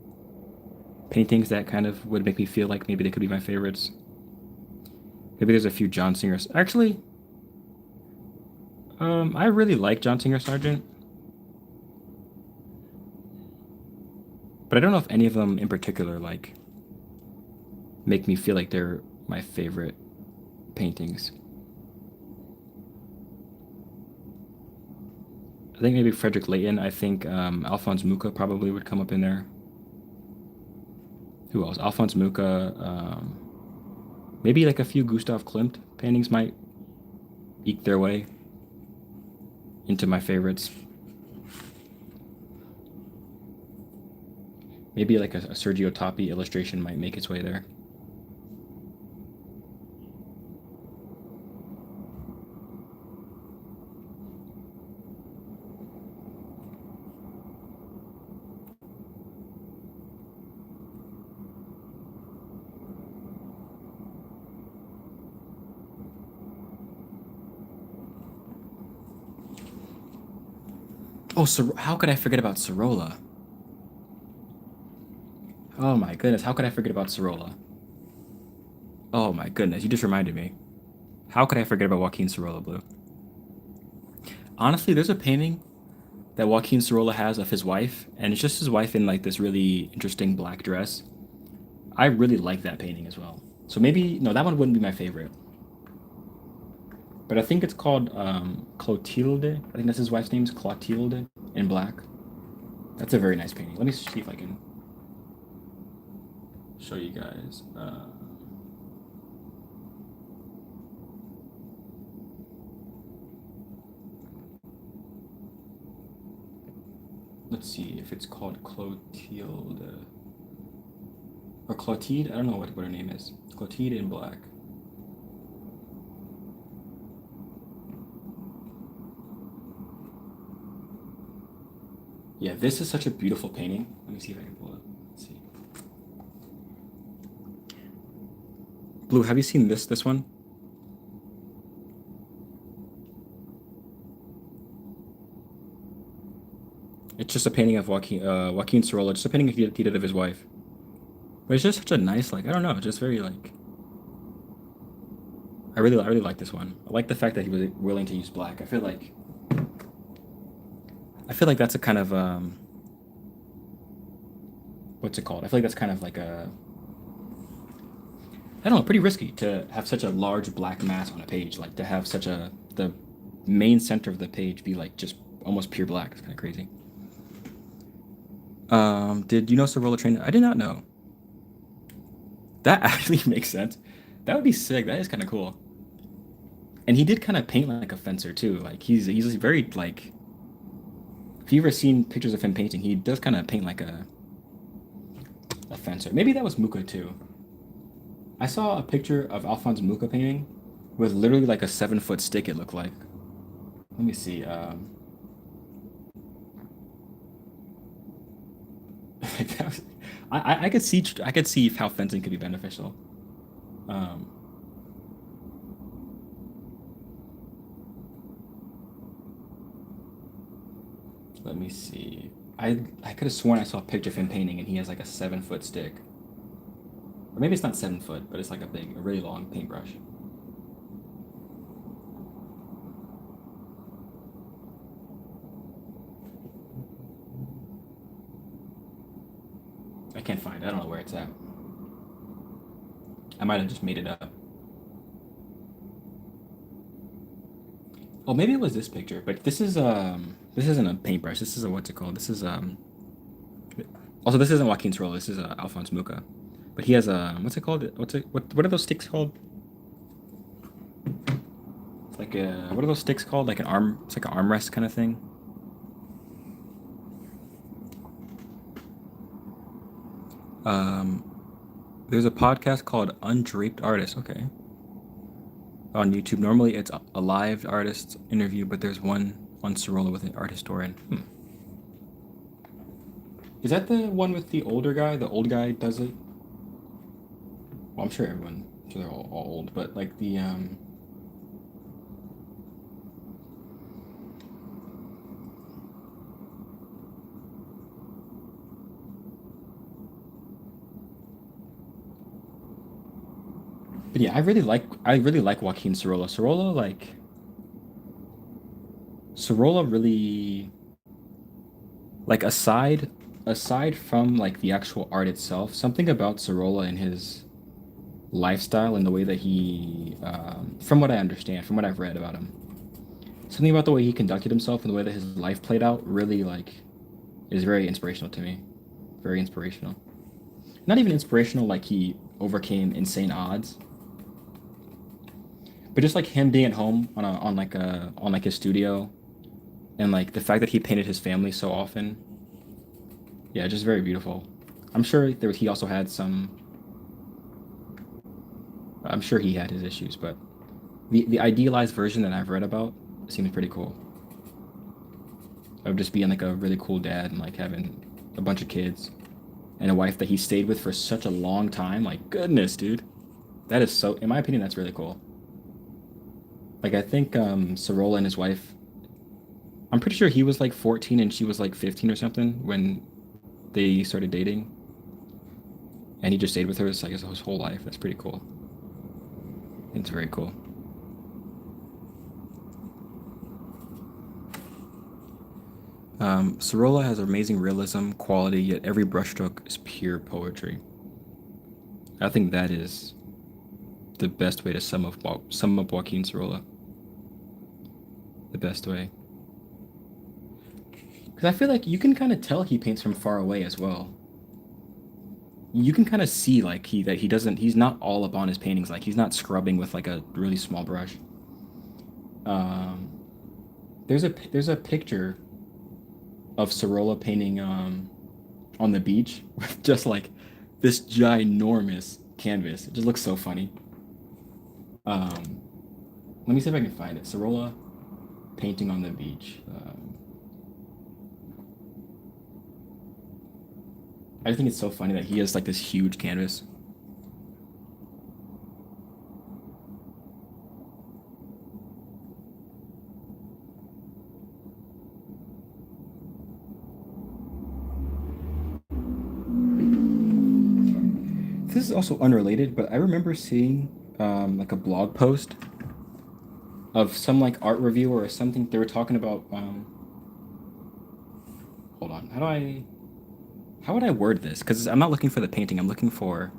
paintings that kind of would make me feel like maybe they could be my favorites. Maybe there's a few John Singer. Actually, I really like John Singer Sargent, but I don't know if any of them in particular like make me feel like they're my favorite paintings. I think maybe Frederick Layton. I think Alphonse Mucha probably would come up in there. Who else? Alphonse Mucha. Maybe like a few Gustav Klimt paintings might eke their way into my favorites. Maybe like a Sergio Tappi illustration might make its way there. Oh, how could I forget about Sorolla? Oh my goodness, how could I forget about Sorolla? Oh my goodness, you just reminded me. How could I forget about Joaquin Sorolla Blue? Honestly, there's a painting that Joaquin Sorolla has of his wife, and it's just his wife in like this really interesting black dress. I really like that painting as well. So maybe no, that one wouldn't be my favorite. But I think it's called Clotilde. I think that's his wife's name is Clotilde in black. That's a very nice painting. Let me see if I can show you guys. Let's see if it's called Clotilde or Clotilde. I don't know what her name is. Clotilde in black. Yeah, this is such a beautiful painting. Let me see if I can pull it. Let's see. Blue, have you seen this one? It's just a painting of Joaquin Sorolla, just a painting he did of his wife. But it's just such a nice, like, I don't know, just very like I really like this one. I like the fact that he was willing to use black. I feel like that's a kind of what's it called? I feel like that's kind of like a I don't know, pretty risky to have such a large black mass on a page, like to have such a the main center of the page be like just almost pure black. It's kind of crazy. Did you know Sorolla trained? I did not know. That actually makes sense. That would be sick. That is kind of cool. And he did kind of paint like a fencer too. Like he's very like if you've ever seen pictures of him painting, he does kind of paint like a fencer. Maybe that was Mucha too. I saw a picture of Alphonse Mucha painting with literally like a 7 foot stick. It looked like. Let me see. That was- I could see how fencing could be beneficial. Um, Let me see. I could have sworn I saw a picture of him painting and he has like a 7 foot stick. Or maybe it's not 7 foot, but it's like a really long paintbrush. I can't find it. I don't know where it's at. I might have just made it up. Oh, maybe it was this picture, but this isn't a paintbrush. This is a what's it called? This is also this isn't Joaquin Sorolla. This is Alphonse Mucha. But he has a what's it called? What are those sticks called? like a what are those sticks called? Like an arm. It's like an armrest kind of thing. Um, there's a podcast called Undraped Artist. Okay, on YouTube. Normally it's a live artist interview, but there's one on Sorolla with an art historian. Hmm. Is that the one with the older guy? The old guy does it. Well, I'm sure everyone. I'm sure they're all old, but like the But yeah, I really like Joaquin Sorolla. Sorolla really like aside from like the actual art itself, something about Sorolla and his lifestyle and the way that he from what I understand, from what I've read about him, something about the way he conducted himself and the way that his life played out really like is very inspirational to me. Very inspirational. Not even inspirational like he overcame insane odds, but just like him being at home on like his studio and like the fact that he painted his family so often. Yeah, just very beautiful. I'm sure he also had some. I'm sure he had his issues, but the idealized version that I've read about seems pretty cool. Of just being like a really cool dad and like having a bunch of kids and a wife that he stayed with for such a long time. Like goodness, dude, that is so. In my opinion, that's really cool. Like I think Sorolla and his wife. I'm pretty sure he was like 14 and she was like 15 or something when they started dating, and he just stayed with her like his whole life. That's pretty cool. It's very cool. Sorolla has amazing realism, quality, yet every brushstroke is pure poetry. I think that is the best way to sum up Joaquin Sorolla. The best way, because I feel like you can kind of tell he paints from far away as well. You can kind of see like he doesn't he's not all up on his paintings. Like he's not scrubbing with like a really small brush. Um, there's a picture of Sorolla painting on the beach with just like this ginormous canvas. It just looks so funny. Um, Let me see if I can find it. Sorolla painting on the beach. I think it's so funny that he has like this huge canvas. This is also unrelated, but I remember seeing like a blog post of some like art reviewer or something. They were talking about hold on. How would I word this? Because I'm not looking for the painting. I'm looking for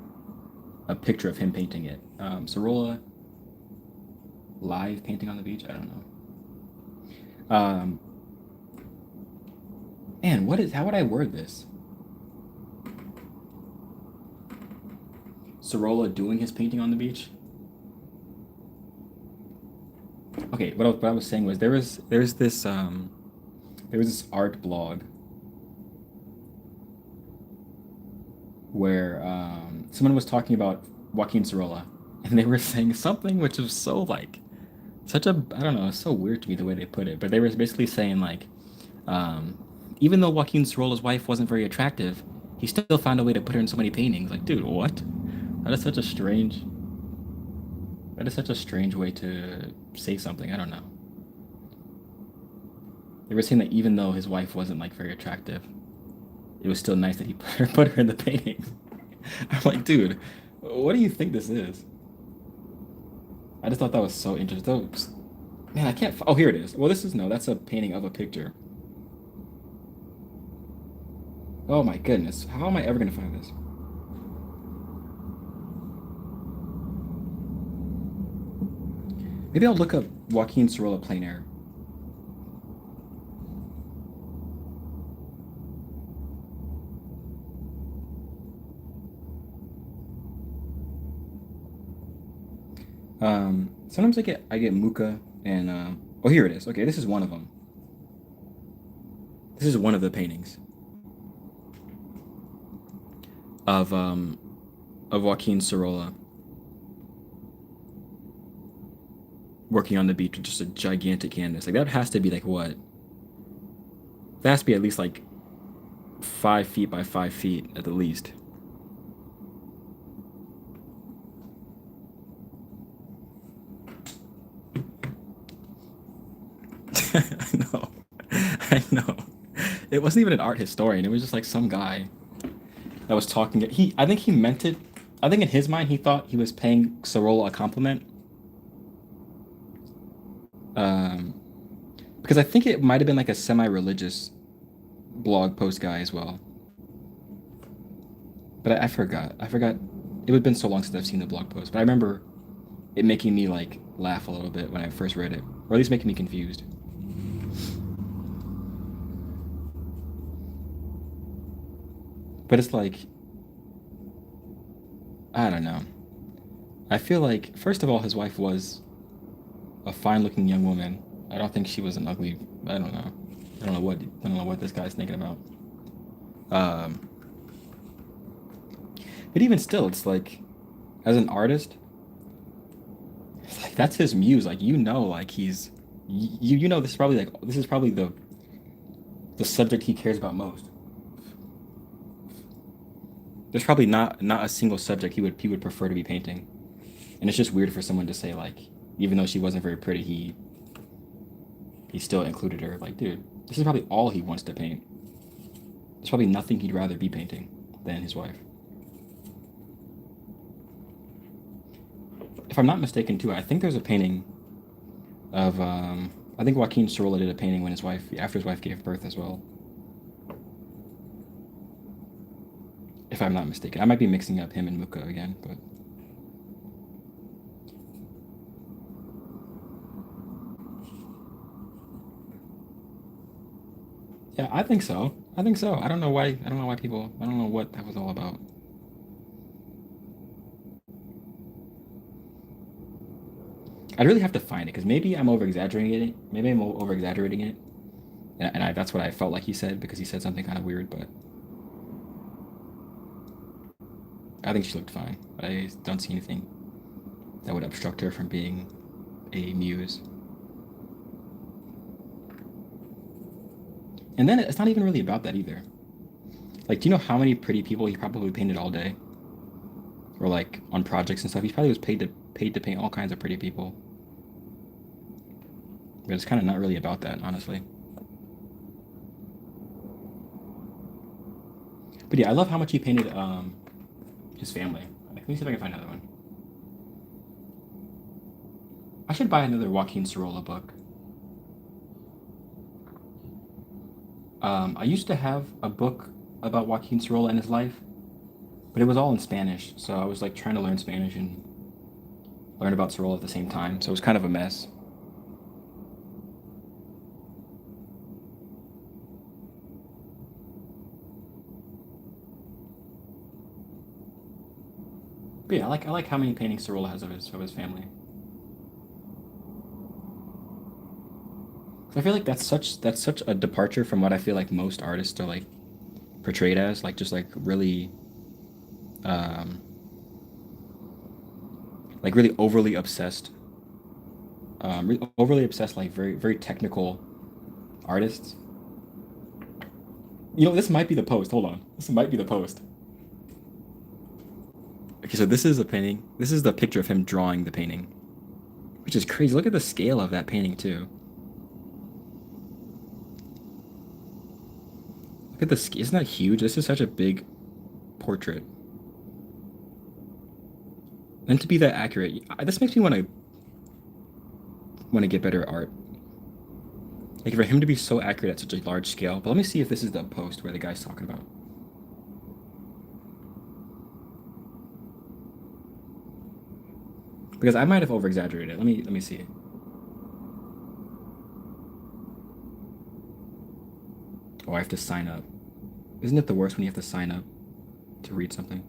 a picture of him painting it. Sorolla live painting on the beach. I don't know. Man, how would I word this? Sorolla doing his painting on the beach. Okay, what I was saying was there was this art blog where someone was talking about Joaquin Sorolla, and they were saying something which was so like such a I don't know, it's so weird to me the way they put it, but they were basically saying like um, even though Joaquin Sorolla's wife wasn't very attractive, he still found a way to put her in so many paintings. Like, dude, what? That is such a strange that is such a strange way to say something. I don't know. They were saying that even though his wife wasn't like very attractive, it was still nice that he put her in the paintings. I'm like, dude, what do you think this is? I just thought that was so interesting. Man, I can't. Oh, here it is. Well, this is no. That's a painting of a picture. Oh my goodness. How am I ever gonna find this? Maybe I'll look up Joaquin Sorolla plein air. Sometimes I get Muka. And oh, here it is. Okay, this is one of them. This is one of the paintings of um of Joaquin Sorolla working on the beach with just a gigantic canvas. Like that has to be like what? That has to be at least like 5 feet by 5 feet at the least. I know. I know. It wasn't even an art historian. It was just like some guy that was talking. I think he meant it. I think in his mind he thought he was paying Sorolla a compliment. Um, because I think it might have been like a semi-religious blog post guy as well. But I forgot. I forgot. It would have been so long since I've seen the blog post. But I remember it making me like laugh a little bit when I first read it, or at least making me confused. But it's like I don't know. I feel like first of all, his wife was a fine-looking young woman. I don't think she was an ugly. I don't know. I don't know what this guy's thinking about. Um, but even still, it's like as an artist, it's like that's his muse. Like like you know this is probably the subject he cares about most. There's probably not a single subject he would prefer to be painting. And it's just weird for someone to say like, even though she wasn't very pretty, he still included her. Like, dude, this is probably all he wants to paint. There's probably nothing he'd rather be painting than his wife. If I'm not mistaken, too, I think there's a painting of I think Joaquin Sorolla did a painting when after his wife gave birth as well. If I'm not mistaken, I might be mixing up him and Muka again, but yeah, I think so. I think so. I don't know why. I don't know why people. I don't know what that was all about. I'd really have to find it because maybe I'm over exaggerating it. Maybe I'm over exaggerating it, that's what I felt like he said because he said something kind of weird. But I think she looked fine. I don't see anything that would obstruct her from being a muse. And then it's not even really about that either. Like, do you know how many pretty people he probably painted all day, or like on projects and stuff? He probably was paid to paint all kinds of pretty people. But it's kind of not really about that, honestly. But yeah, I love how much he painted his family. Let me see if I can find another one. I should buy another Joaquin Sorolla book. I used to have a book about Joaquin Sorolla and his life, but it was all in Spanish. So I was like trying to learn Spanish and learn about Sorolla at the same time. So it was kind of a mess. But yeah, I like how many paintings Sorolla has of his family. So I feel like that's such a departure from what I feel like most artists are like portrayed as, like just um, like really overly obsessed, overly obsessed, like very technical artists. You know, this might be the post. Hold on, this might be the post. Okay, so this is a painting. This is the picture of him drawing the painting, which is crazy. Look at the scale of that painting too. Look at the scale. Isn't that huge? This is such a big portrait. And to be that accurate, this makes me want to get better at art. Like for him to be so accurate at such a large scale. But let me see if this is the post where the guy's talking about. Because I might have over exaggerated. Let me see. Oh, I have to sign up. Isn't it the worst when you have to sign up to read something?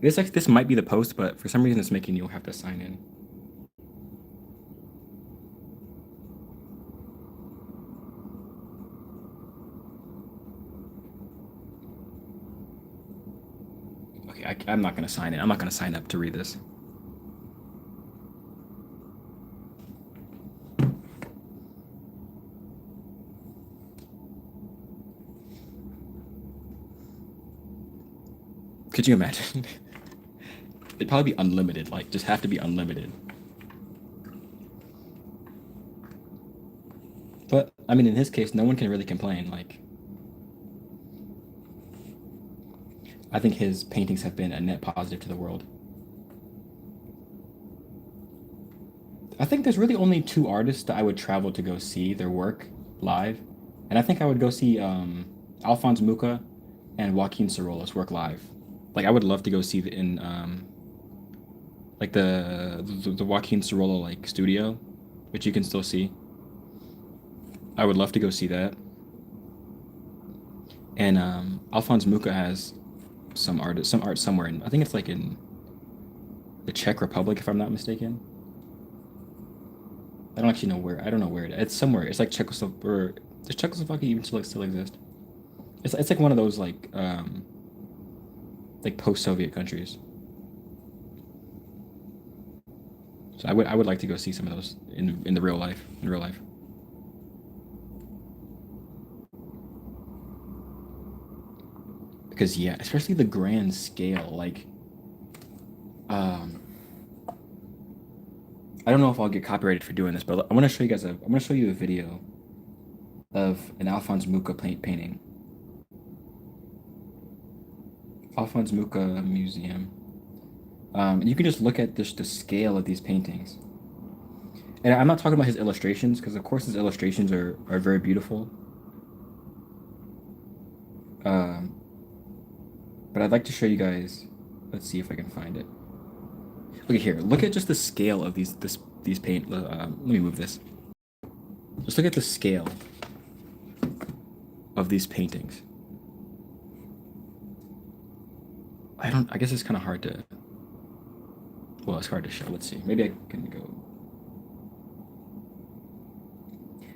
this might be the post, but for some reason it's making you have to sign in. Okay, I'm not gonna sign in. I'm not gonna sign up to read this. Could you imagine? It'd probably be unlimited, like just have to be unlimited. But I mean, in his case, no one can really complain. Like, I think his paintings have been a net positive to the world. I think there's really only two artists that I would travel to go see their work live, and I think I would go see Alphonse Mucha and Joaquin Sorolla's work live. Like, I would love to go see in like the Joaquin Sorolla like studio, which you can still see. I would love to go see that. And Alphonse Mucha has some art somewhere in, I think it's like in the Czech Republic, if I'm not mistaken. I don't actually know where. I don't know where it is. It's somewhere. It's like Czechoslovakia. Or does Czechoslovakia even still exist? It's like one of those like post-Soviet countries. So I would like to go see some of those in the real life in real life. Because yeah, especially the grand scale. Like um, I don't know if I'll get copyrighted for doing this, but I want to show you guys a. I'm going to show you a video of an Alphonse Mucha painting. Alphonse Mucha Museum. And you can just look at the scale of these paintings. And I'm not talking about his illustrations, because of course his illustrations are very beautiful. Um, but I'd like to show you guys. Let's see if I can find it. Look at here. Look at just the scale of these paint. Let me move this. Just look at the scale of these paintings. I guess it's kind of hard to. Well, it's hard to show. Let's see. Maybe I can go.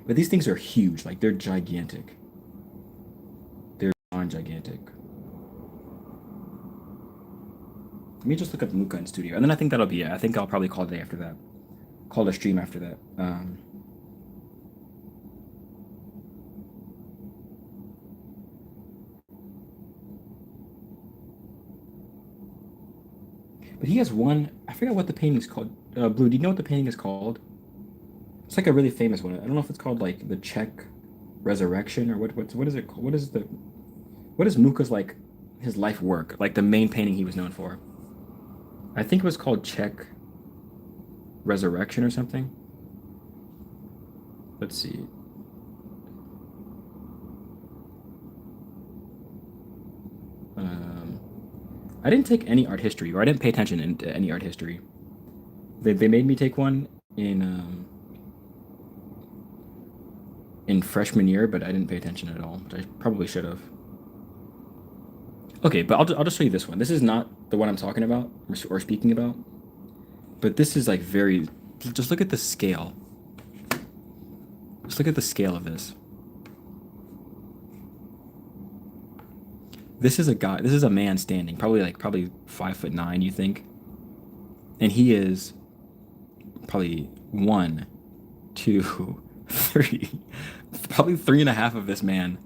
But these things are huge. Like they're gigantic. They're gigantic. Let me just look up Mucha in studio, and then I think that'll be it. I think I'll probably call it a day after that. Call it a stream after that. But he has one. I forgot what the painting is called. Blue, do you know what the painting is called? It's like a really famous one. I don't know if it's called like the Czech Resurrection or what is it called? What is Mucha's like his life work? Like the main painting he was known for. I think it was called Czech Resurrection or something. Let's see. Um, I didn't take any art history, or I didn't pay attention to any art history. They made me take one in freshman year, but I didn't pay attention at all, which I probably should have. Okay, but I'll just show you this one. This is not the one I'm talking about or speaking about, but this is like very. Just look at the scale. Just look at the scale of this. This is a guy. This is a man standing, probably 5'9", you think, and he is probably one, two, three, probably three and a half of this man.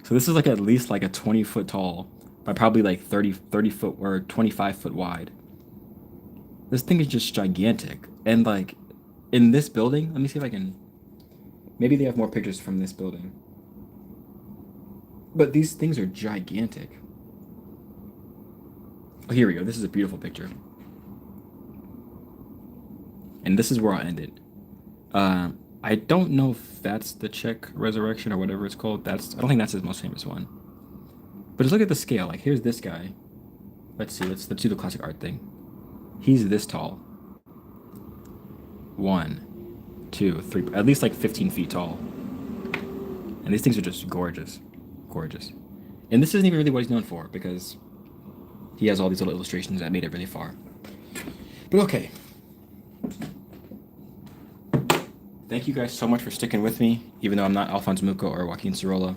So this is like at least like a 20-foot tall by probably like 30 foot or 25 foot wide. This thing is just gigantic. And like in this building, let me see if I can. Maybe they have more pictures from this building. But these things are gigantic. Oh, here we go. This is a beautiful picture. And this is where I'll end it. I don't know if that's the Czech Resurrection or whatever it's called. I don't think that's his most famous one. But just look at the scale. Like here's this guy. Let's see. Let's do the classic art thing. He's this tall. One, two, three, at least like 15 feet tall. And these things are just gorgeous. Gorgeous. And this isn't even really what he's known for, because he has all these little illustrations that made it really far. But okay. Thank you guys so much for sticking with me, even though I'm not Alphonse Mucco or Joaquin Sorolla.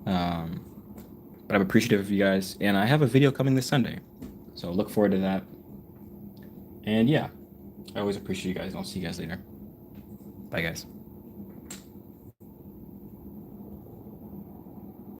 But I'm appreciative of you guys, and I have a video coming this Sunday, so look forward to that. And yeah, I always appreciate you guys, and I'll see you guys later. Bye, guys.